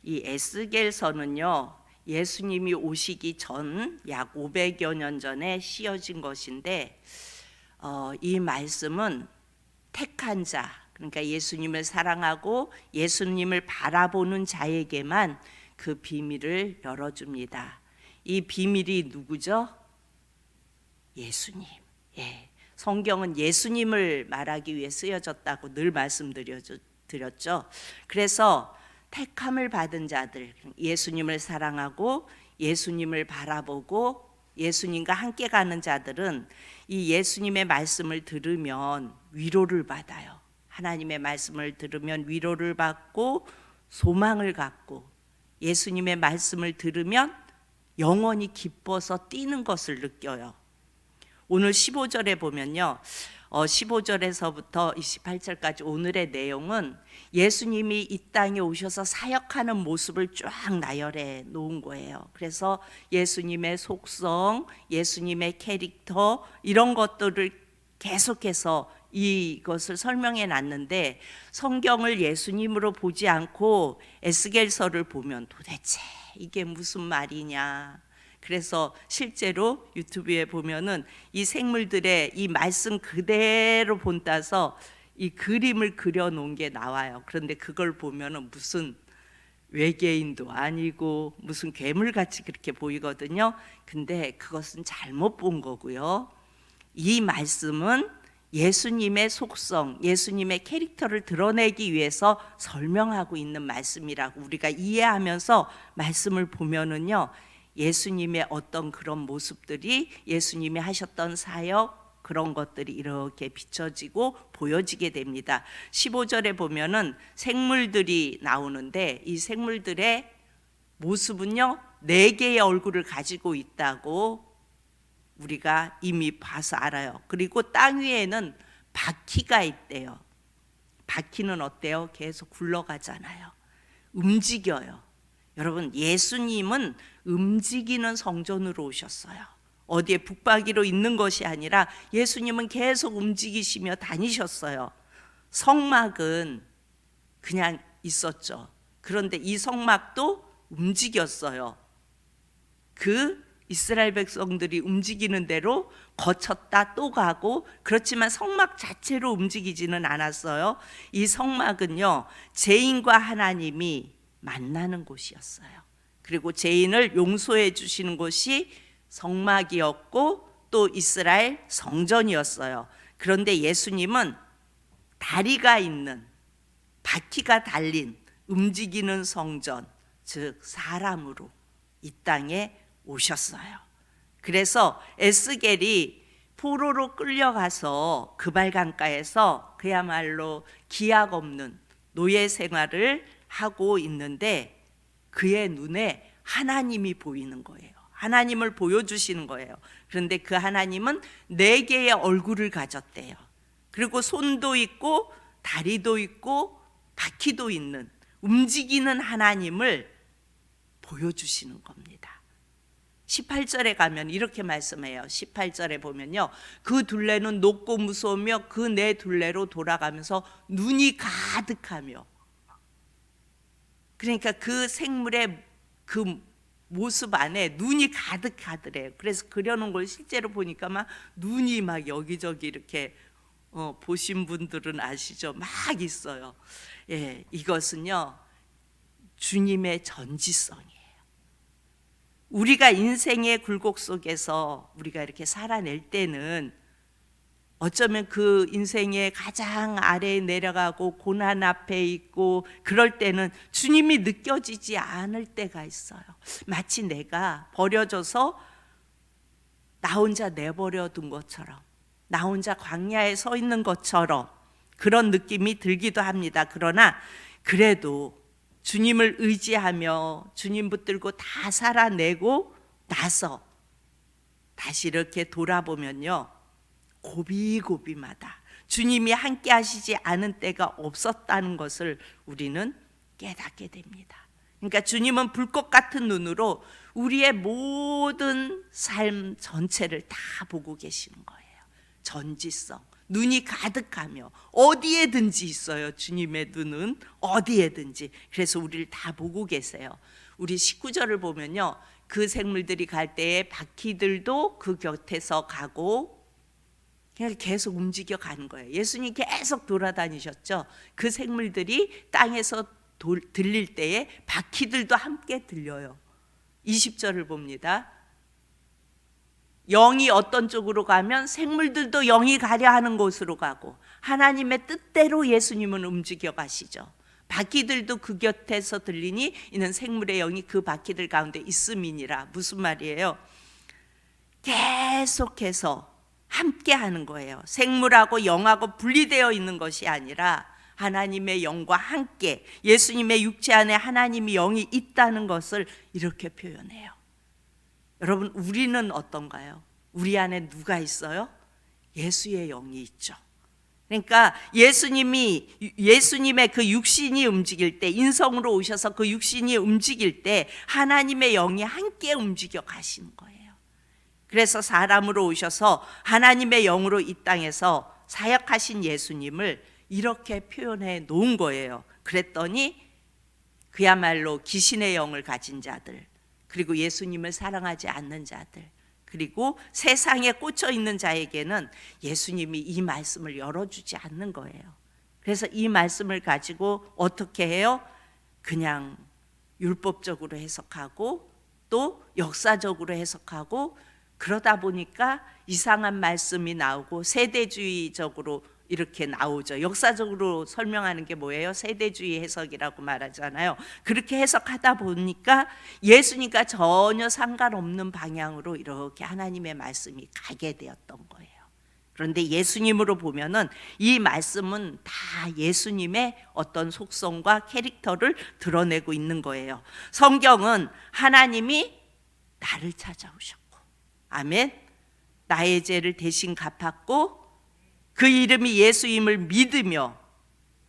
이 에스겔서는요, 예수님이 오시기 전 약 500여 년 전에 씌어진 것인데, 이 말씀은 택한 자, 그러니까 예수님을 사랑하고 예수님을 바라보는 자에게만 그 비밀을 열어줍니다. 이 비밀이 누구죠? 예수님. 예. 성경은 예수님을 말하기 위해 쓰여졌다고 늘 말씀드렸죠. 그래서 택함을 받은 자들, 예수님을 사랑하고 예수님을 바라보고 예수님과 함께 가는 자들은 이 예수님의 말씀을 들으면 위로를 받아요. 하나님의 말씀을 들으면 위로를 받고 소망을 갖고, 예수님의 말씀을 들으면 영원히 기뻐서 뛰는 것을 느껴요. 오늘 15절에 보면요, 15절에서부터 28절까지 오늘의 내용은 예수님이 이 땅에 오셔서 사역하는 모습을 쫙 나열해 놓은 거예요. 그래서 예수님의 속성, 예수님의 캐릭터, 이런 것들을 계속해서 이것을 설명해 놨는데, 성경을 예수님으로 보지 않고 에스겔서를 보면 도대체 이게 무슨 말이냐. 그래서 실제로 유튜브에 보면은 이 생물들의 이 말씀 그대로 본따서 이 그림을 그려 놓은 게 나와요. 그런데 그걸 보면은 무슨 외계인도 아니고 무슨 괴물같이 그렇게 보이거든요. 근데 그것은 잘못 본 거고요. 이 말씀은 예수님의 속성, 예수님의 캐릭터를 드러내기 위해서 설명하고 있는 말씀이라고 우리가 이해하면서 말씀을 보면은요, 예수님의 어떤 그런 모습들이, 예수님이 하셨던 사역, 그런 것들이 이렇게 비춰지고 보여지게 됩니다. 15절에 보면은 생물들이 나오는데, 이 생물들의 모습은요 4개의 얼굴을 가지고 있다고 우리가 이미 봐서 알아요. 그리고 땅 위에는 바퀴가 있대요. 바퀴는 어때요? 계속 굴러가잖아요. 움직여요. 여러분, 예수님은 움직이는 성전으로 오셨어요. 어디에 북박이로 있는 것이 아니라 예수님은 계속 움직이시며 다니셨어요. 성막은 그냥 있었죠. 그런데 이 성막도 움직였어요. 그 이스라엘 백성들이 움직이는 대로 거쳤다 또 가고, 그렇지만 성막 자체로 움직이지는 않았어요. 이 성막은요, 죄인과 하나님이 만나는 곳이었어요. 그리고 죄인을 용서해 주시는 곳이 성막이었고 또 이스라엘 성전이었어요. 그런데 예수님은 다리가 있는, 바퀴가 달린 움직이는 성전, 즉 사람으로 이 땅에 오셨어요. 그래서 에스겔이 포로로 끌려가서 그발강가에서 그야말로 기약 없는 노예 생활을 하고 있는데, 그의 눈에 하나님이 보이는 거예요. 하나님을 보여주시는 거예요. 그런데 그 하나님은 4개의 얼굴을 가졌대요. 그리고 손도 있고 다리도 있고 바퀴도 있는 움직이는 하나님을 보여주시는 겁니다. 18절에 가면 이렇게 말씀해요. 18절에 보면요, 그 둘레는 높고 무서우며 그 네 둘레로 돌아가면서 눈이 가득하며, 그러니까 그 생물의 그 모습 안에 눈이 가득하더래요. 그래서 그려놓은 걸 실제로 보니까 막 눈이 막 여기저기 이렇게 보신 분들은 아시죠? 막 있어요. 예, 이것은요 주님의 전지성이에요. 우리가 인생의 굴곡 속에서 우리가 이렇게 살아낼 때는 어쩌면 그 인생의 가장 아래에 내려가고 고난 앞에 있고, 그럴 때는 주님이 느껴지지 않을 때가 있어요. 마치 내가 버려져서 나 혼자 내버려 둔 것처럼, 나 혼자 광야에 서 있는 것처럼 그런 느낌이 들기도 합니다. 그러나 그래도 주님을 의지하며 주님 붙들고 다 살아내고 나서 다시 이렇게 돌아보면요, 고비고비마다 주님이 함께 하시지 않은 때가 없었다는 것을 우리는 깨닫게 됩니다. 그러니까 주님은 불꽃 같은 눈으로 우리의 모든 삶 전체를 다 보고 계시는 거예요. 전지성, 눈이 가득하며 어디에든지 있어요. 주님의 눈은 어디에든지. 그래서 우리를 다 보고 계세요. 우리 19절을 보면요, 그 생물들이 갈 때에 바퀴들도 그 곁에서 가고 그냥 계속 움직여 가는 거예요. 예수님 계속 돌아다니셨죠. 그 생물들이 땅에서 들릴 때에 바퀴들도 함께 들려요. 20절을 봅니다. 영이 어떤 쪽으로 가면 생물들도 영이 가려 하는 곳으로 가고, 하나님의 뜻대로 예수님은 움직여 가시죠. 바퀴들도 그 곁에서 들리니 이는 생물의 영이 그 바퀴들 가운데 있음이니라. 무슨 말이에요? 계속해서 함께 하는 거예요. 생물하고 영하고 분리되어 있는 것이 아니라 하나님의 영과 함께, 예수님의 육체 안에 하나님의 영이 있다는 것을 이렇게 표현해요. 여러분, 우리는 어떤가요? 우리 안에 누가 있어요? 예수의 영이 있죠. 그러니까 예수님의 그 육신이 움직일 때, 인성으로 오셔서 그 육신이 움직일 때 하나님의 영이 함께 움직여 가시는 거예요. 그래서 사람으로 오셔서 하나님의 영으로 이 땅에서 사역하신 예수님을 이렇게 표현해 놓은 거예요. 그랬더니 그야말로 귀신의 영을 가진 자들, 그리고 예수님을 사랑하지 않는 자들, 그리고 세상에 꽂혀 있는 자에게는 예수님이 이 말씀을 열어주지 않는 거예요. 그래서 이 말씀을 가지고 어떻게 해요? 그냥 율법적으로 해석하고 또 역사적으로 해석하고, 그러다 보니까 이상한 말씀이 나오고 세대주의적으로 이렇게 나오죠. 역사적으로 설명하는 게 뭐예요? 세대주의 해석이라고 말하잖아요. 그렇게 해석하다 보니까 예수님과 전혀 상관없는 방향으로 이렇게 하나님의 말씀이 가게 되었던 거예요. 그런데 예수님으로 보면은 이 말씀은 다 예수님의 어떤 속성과 캐릭터를 드러내고 있는 거예요. 성경은 하나님이 나를 찾아오셨고, 아멘, 나의 죄를 대신 갚았고, 그 이름이 예수임을 믿으며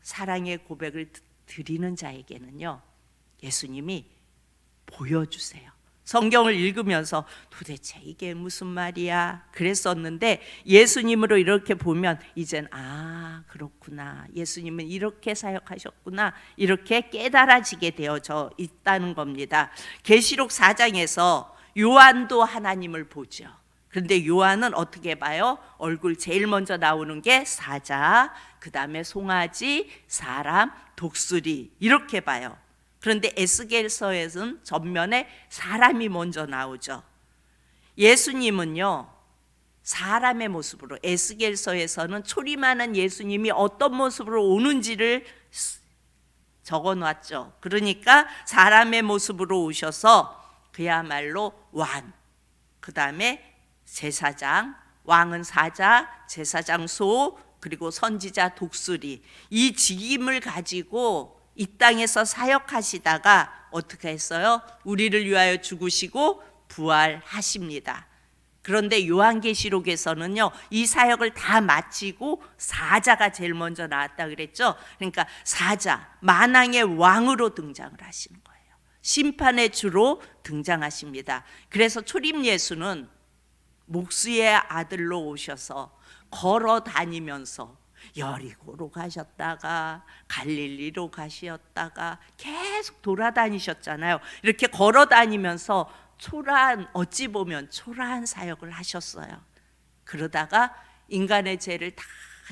사랑의 고백을 드리는 자에게는요, 예수님이 보여주세요. 성경을 읽으면서 도대체 이게 무슨 말이야 그랬었는데, 예수님으로 이렇게 보면 이젠 그렇구나, 예수님은 이렇게 사역하셨구나, 이렇게 깨달아지게 되어져 있다는 겁니다. 계시록 4장에서 요한도 하나님을 보죠. 그런데 요한은 어떻게 봐요? 얼굴 제일 먼저 나오는 게 사자, 그 다음에 송아지, 사람, 독수리, 이렇게 봐요. 그런데 에스겔서에서는 전면에 사람이 먼저 나오죠. 예수님은요, 사람의 모습으로, 에스겔서에서는 초림하는 예수님이 어떤 모습으로 오는지를 적어놨죠. 그러니까 사람의 모습으로 오셔서 그야말로 왕, 그 다음에 제사장, 왕은 사자, 제사장 소, 그리고 선지자 독수리, 이 직임을 가지고 이 땅에서 사역하시다가 어떻게 했어요? 우리를 위하여 죽으시고 부활하십니다. 그런데 요한계시록에서는요, 이 사역을 다 마치고 사자가 제일 먼저 나왔다 그랬죠. 그러니까 사자, 만왕의 왕으로 등장을 하시는 거예요. 심판의 주로 등장하십니다. 그래서 초림 예수는 목수의 아들로 오셔서 걸어 다니면서 여리고로 가셨다가 갈릴리로 가셨다가 계속 돌아다니셨잖아요. 이렇게 걸어 다니면서 어찌 보면 초라한 사역을 하셨어요. 그러다가 인간의 죄를 다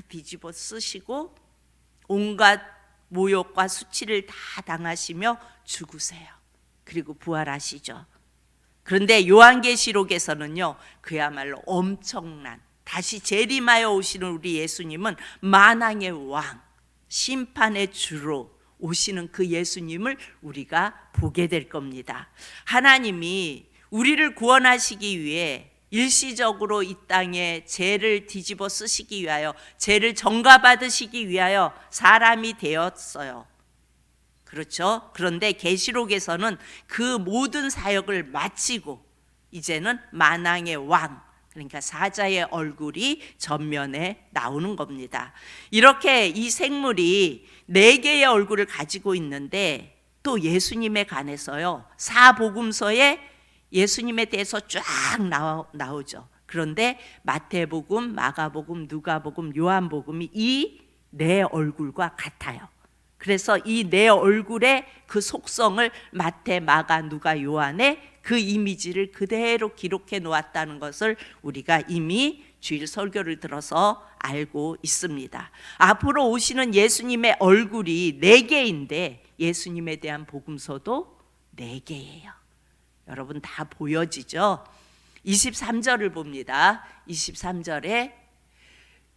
뒤집어 쓰시고 온갖 모욕과 수치를 다 당하시며 죽으세요. 그리고 부활하시죠. 그런데 요한계시록에서는요, 그야말로 엄청난, 다시 재림하여 오시는 우리 예수님은 만왕의 왕, 심판의 주로 오시는 그 예수님을 우리가 보게 될 겁니다. 하나님이 우리를 구원하시기 위해 일시적으로 이 땅에 죄를 뒤집어 쓰시기 위하여, 죄를 전가받으시기 위하여 사람이 되었어요. 그렇죠? 그런데 계시록에서는 그 모든 사역을 마치고 이제는 만왕의 왕, 그러니까 사자의 얼굴이 전면에 나오는 겁니다. 이렇게 이 생물이 4개의 얼굴을 가지고 있는데, 또 예수님에 관해서요, 사복음서에 예수님에 대해서 쫙 나오죠. 그런데 마태복음, 마가복음, 누가복음, 요한복음이 이 내 얼굴과 같아요. 그래서 이 내 얼굴의 그 속성을 마태, 마가, 누가, 요한의 그 이미지를 그대로 기록해 놓았다는 것을 우리가 이미 주일 설교를 들어서 알고 있습니다. 앞으로 오시는 예수님의 얼굴이 4개인데 예수님에 대한 복음서도 4개예요. 여러분 다 보여지죠? 23절을 봅니다. 23절에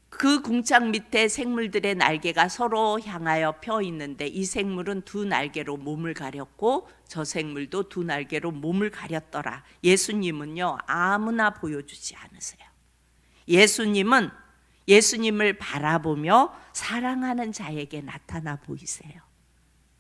그 궁창 밑에 생물들의 날개가 서로 향하여 펴 있는데 이 생물은 2 날개로 몸을 가렸고 저 생물도 2 날개로 몸을 가렸더라. 예수님은요 아무나 보여주지 않으세요. 예수님은 예수님을 바라보며 사랑하는 자에게 나타나 보이세요.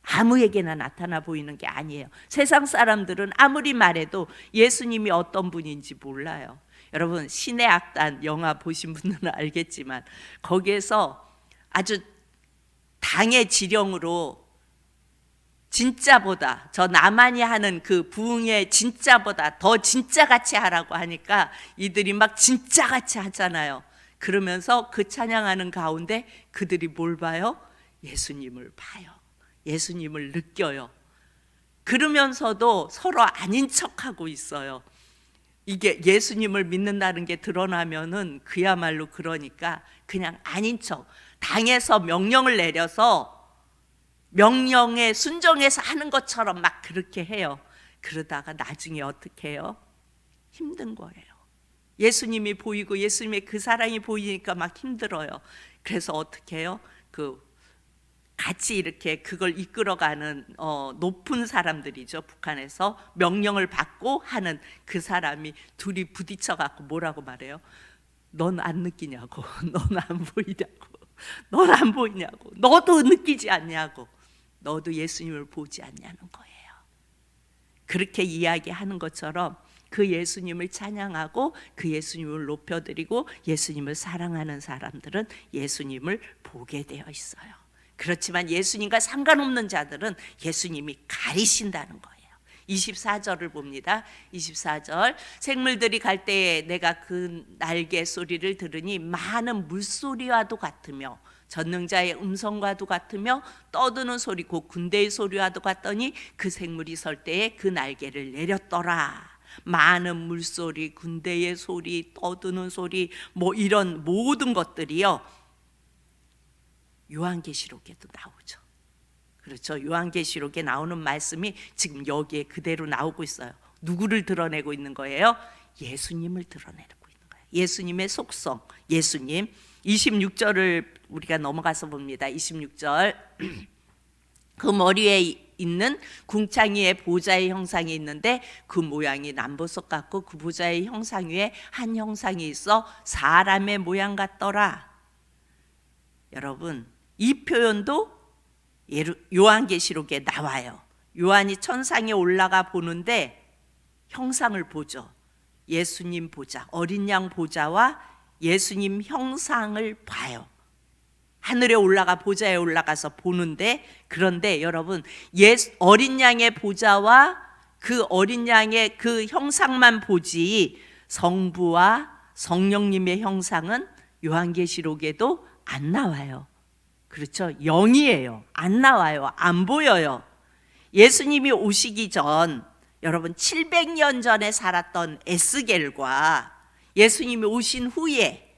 아무에게나 나타나 보이는 게 아니에요. 세상 사람들은 아무리 말해도 예수님이 어떤 분인지 몰라요. 여러분 신의 악단 영화 보신 분들은 알겠지만 거기에서 아주 당의 지령으로 진짜보다 저 나만이 하는 그 부흥의 진짜보다 더 진짜같이 하라고 하니까 이들이 막 진짜같이 하잖아요. 그러면서 그 찬양하는 가운데 그들이 뭘 봐요? 예수님을 봐요. 예수님을 느껴요. 그러면서도 서로 아닌 척하고 있어요. 이게 예수님을 믿는다는 게 드러나면은 그야말로 그러니까 그냥 아닌 척 당에서 명령을 내려서 명령에 순종해서 하는 것처럼 막 그렇게 해요. 그러다가 나중에 어떻게 해요? 힘든 거예요. 예수님이 보이고 예수님의 그 사랑이 보이니까 막 힘들어요. 그래서 어떻게 해요? 같이 이렇게 그걸 이끌어가는 높은 사람들이죠. 북한에서 명령을 받고 하는 그 사람이 둘이 부딪혀 갖고 뭐라고 말해요? 넌 안 느끼냐고, 넌 안 보이냐고, 넌 안 보이냐고, 너도 느끼지 않냐고, 너도 예수님을 보지 않냐는 거예요. 그렇게 이야기하는 것처럼 그 예수님을 찬양하고 그 예수님을 높여드리고 예수님을 사랑하는 사람들은 예수님을 보게 되어 있어요. 그렇지만 예수님과 상관없는 자들은 예수님이 가리신다는 거예요. 24절을 봅니다. 24절 생물들이 갈 때에 내가 그 날개 소리를 들으니 많은 물소리와도 같으며 전능자의 음성과도 같으며 떠드는 소리 곧 군대의 소리와도 같더니 그 생물이 설 때에 그 날개를 내렸더라. 많은 물소리, 군대의 소리, 떠드는 소리 뭐 이런 모든 것들이요 요한계시록에도 나오죠. 그렇죠. 요한계시록에 나오는 말씀이 지금 여기에 그대로 나오고 있어요. 누구를 드러내고 있는 거예요? 예수님을 드러내고 있는 거예요. 예수님의 속성, 예수님. 26절을 우리가 넘어가서 봅니다. 26절 그 머리에 있는 궁창이의 보좌의 형상이 있는데 그 모양이 남보석 같고 그 보좌의 형상 위에 한 형상이 있어 사람의 모양 같더라. 여러분 이 표현도 요한계시록에 나와요. 요한이 천상에 올라가 보는데 형상을 보죠. 예수님 보좌, 어린 양 보좌와 예수님 형상을 봐요. 하늘에 올라가 보좌에 올라가서 보는데 그런데 여러분 어린 양의 보좌와 그 어린 양의 그 형상만 보지 성부와 성령님의 형상은 요한계시록에도 안 나와요. 그렇죠? 영이에요. 안 나와요. 안 보여요. 예수님이 오시기 전 여러분 700년 전에 살았던 에스겔과 예수님이 오신 후에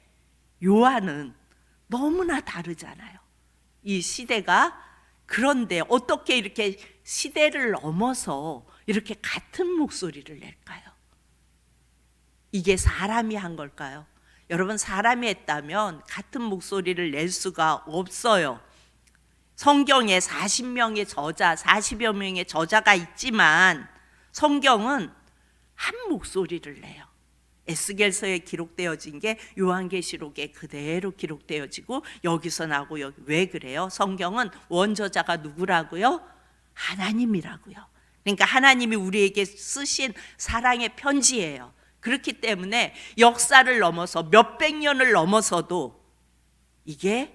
요한은 너무나 다르잖아요. 이 시대가. 그런데 어떻게 이렇게 시대를 넘어서 이렇게 같은 목소리를 낼까요? 이게 사람이 한 걸까요? 여러분 사람이 했다면 같은 목소리를 낼 수가 없어요. 성경에 40명의 저자, 40여 명의 저자가 있지만 성경은 한 목소리를 내요. 에스겔서에 기록되어진 게 요한계시록에 그대로 기록되어지고 여기서 나오고 여기. 왜 그래요? 성경은 원저자가 누구라고요? 하나님이라고요. 그러니까 하나님이 우리에게 쓰신 사랑의 편지예요. 그렇기 때문에 역사를 넘어서 몇백 년을 넘어서도 이게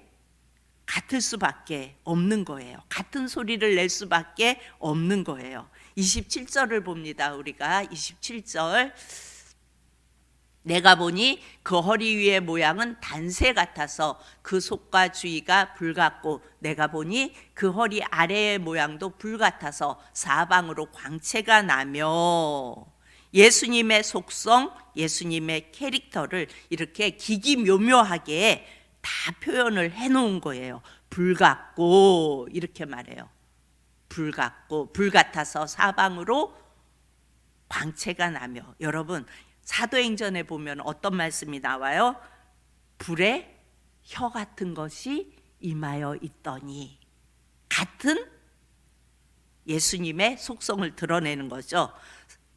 같을 수밖에 없는 거예요. 같은 소리를 낼 수밖에 없는 거예요. 27절을 봅니다. 우리가 27절 내가 보니 그 허리 위의 모양은 단새 같아서 그 속과 주위가 불같고 내가 보니 그 허리 아래의 모양도 불같아서 사방으로 광채가 나며 예수님의 속성, 예수님의 캐릭터를 이렇게 기기묘묘하게 다 표현을 해놓은 거예요. 불같고 이렇게 말해요. 불같고 불같아서 사방으로 광채가 나며. 여러분 사도행전에 보면 어떤 말씀이 나와요? 불에 혀 같은 것이 임하여 있더니, 같은 예수님의 속성을 드러내는 거죠.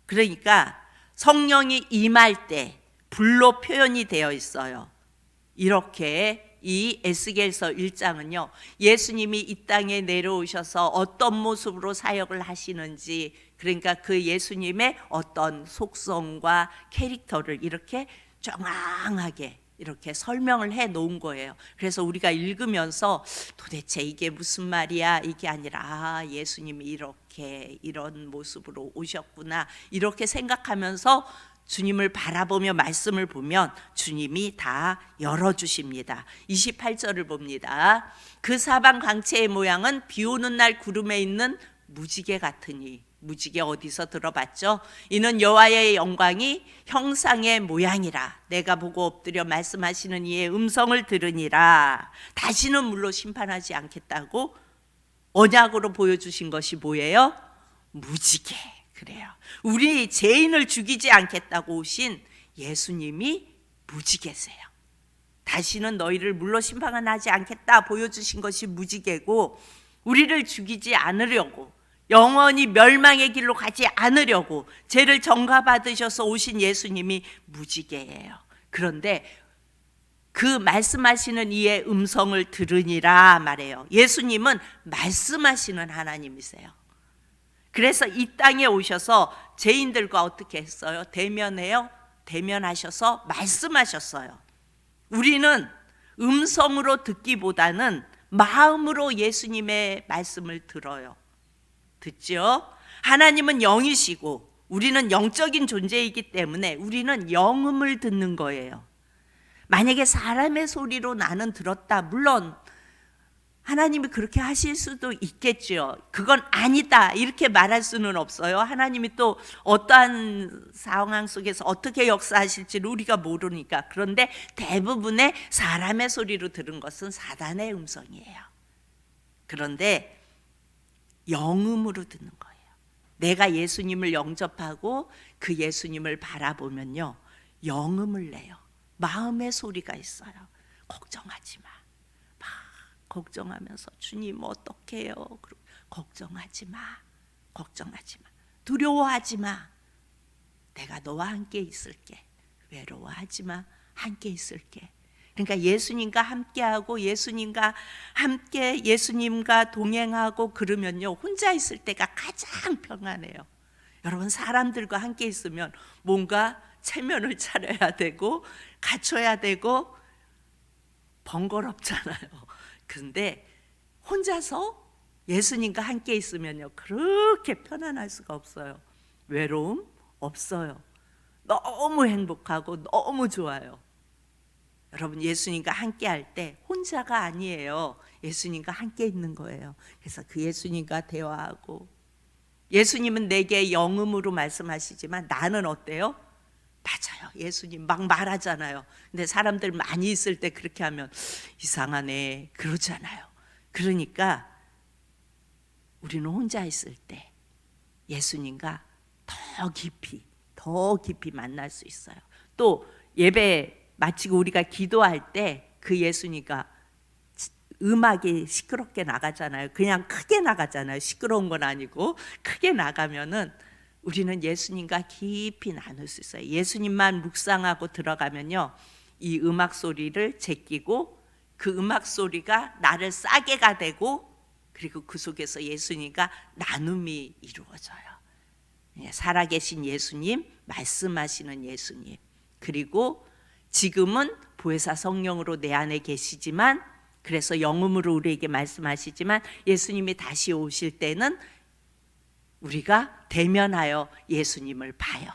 그러니까 성령이 임할 때 불로 표현이 되어 있어요. 이렇게 이 에스겔서 1장은요, 예수님이 이 땅에 내려오셔서 어떤 모습으로 사역을 하시는지, 그러니까 그 예수님의 어떤 속성과 캐릭터를 이렇게 정확하게 이렇게 설명을 해 놓은 거예요. 그래서 우리가 읽으면서 도대체 이게 무슨 말이야, 이게 아니라 예수님이 이렇게 이런 모습으로 오셨구나, 이렇게 생각하면서 주님을 바라보며 말씀을 보면 주님이 다 열어주십니다. 28절을 봅니다. 그 사방 광채의 모양은 비 오는 날 구름에 있는 무지개 같으니. 무지개 어디서 들어봤죠? 이는 여호와의 영광이 형상의 모양이라. 내가 보고 엎드려 말씀하시는 이의 음성을 들으니라. 다시는 물로 심판하지 않겠다고 언약으로 보여주신 것이 뭐예요? 무지개. 그래요. 우리 죄인을 죽이지 않겠다고 오신 예수님이 무지개세요. 다시는 너희를 물로 심판하지 않겠다 보여주신 것이 무지개고, 우리를 죽이지 않으려고, 영원히 멸망의 길로 가지 않으려고 죄를 전가받으셔서 오신 예수님이 무지개예요. 그런데 그 말씀하시는 이의 음성을 들으니라 말해요. 예수님은 말씀하시는 하나님이세요. 그래서 이 땅에 오셔서 죄인들과 어떻게 했어요? 대면해요? 대면하셔서 말씀하셨어요. 우리는 음성으로 듣기보다는 마음으로 예수님의 말씀을 들어요. 듣죠? 하나님은 영이시고 우리는 영적인 존재이기 때문에 우리는 영음을 듣는 거예요. 만약에 사람의 소리로 나는 들었다, 물론 하나님이 그렇게 하실 수도 있겠죠. 그건 아니다 이렇게 말할 수는 없어요. 하나님이 또 어떠한 상황 속에서 어떻게 역사하실지를 우리가 모르니까. 그런데 대부분의 사람의 소리로 들은 것은 사단의 음성이에요. 그런데 영음으로 듣는 거예요. 내가 예수님을 영접하고 그 예수님을 바라보면요, 영음을 내요. 마음의 소리가 있어요. 걱정하지 마. 막 걱정하면서 주님 어떻게 해요? 걱정하지 마. 걱정하지 마. 두려워하지 마. 내가 너와 함께 있을게. 외로워하지 마. 함께 있을게. 그러니까 예수님과 함께하고 예수님과 함께 예수님과 동행하고 그러면요, 혼자 있을 때가 가장 평안해요. 여러분, 사람들과 함께 있으면 뭔가 체면을 차려야 되고 갖춰야 되고 번거롭잖아요. 그런데 혼자서 예수님과 함께 있으면요, 그렇게 편안할 수가 없어요. 외로움 없어요. 너무 행복하고 너무 좋아요. 여러분, 예수님과 함께 할 때 혼자가 아니에요. 예수님과 함께 있는 거예요. 그래서 그 예수님과 대화하고, 예수님은 내게 영음으로 말씀하시지만 나는 어때요? 맞아요. 예수님 막 말하잖아요. 근데 사람들 많이 있을 때 그렇게 하면 이상하네 그러잖아요. 그러니까 우리는 혼자 있을 때 예수님과 더 깊이 만날 수 있어요. 또 예배 마치고 우리가 기도할 때 그 예수님과 음악이 시끄럽게 나가잖아요. 그냥 크게 나가잖아요. 시끄러운 건 아니고 크게 나가면은 우리는 예수님과 깊이 나눌 수 있어요. 예수님만 묵상하고 들어가면요, 이 음악 소리를 제끼고 그 음악 소리가 나를 싸게가 되고, 그리고 그 속에서 예수님과 나눔이 이루어져요. 살아계신 예수님, 말씀하시는 예수님, 그리고 지금은 보혜사 성령으로 내 안에 계시지만, 그래서 영음으로 우리에게 말씀하시지만 예수님이 다시 오실 때는 우리가 대면하여 예수님을 봐요.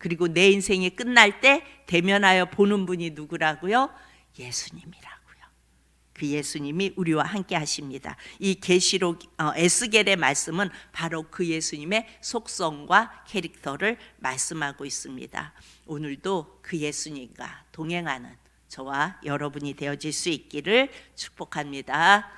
그리고 내 인생이 끝날 때 대면하여 보는 분이 누구라고요? 예수님이라고요. 그 예수님이 우리와 함께 하십니다. 이 계시록 에스겔의 말씀은 바로 그 예수님의 속성과 캐릭터를 말씀하고 있습니다. 오늘도 그 예수님과 동행하는 저와 여러분이 되어질 수 있기를 축복합니다.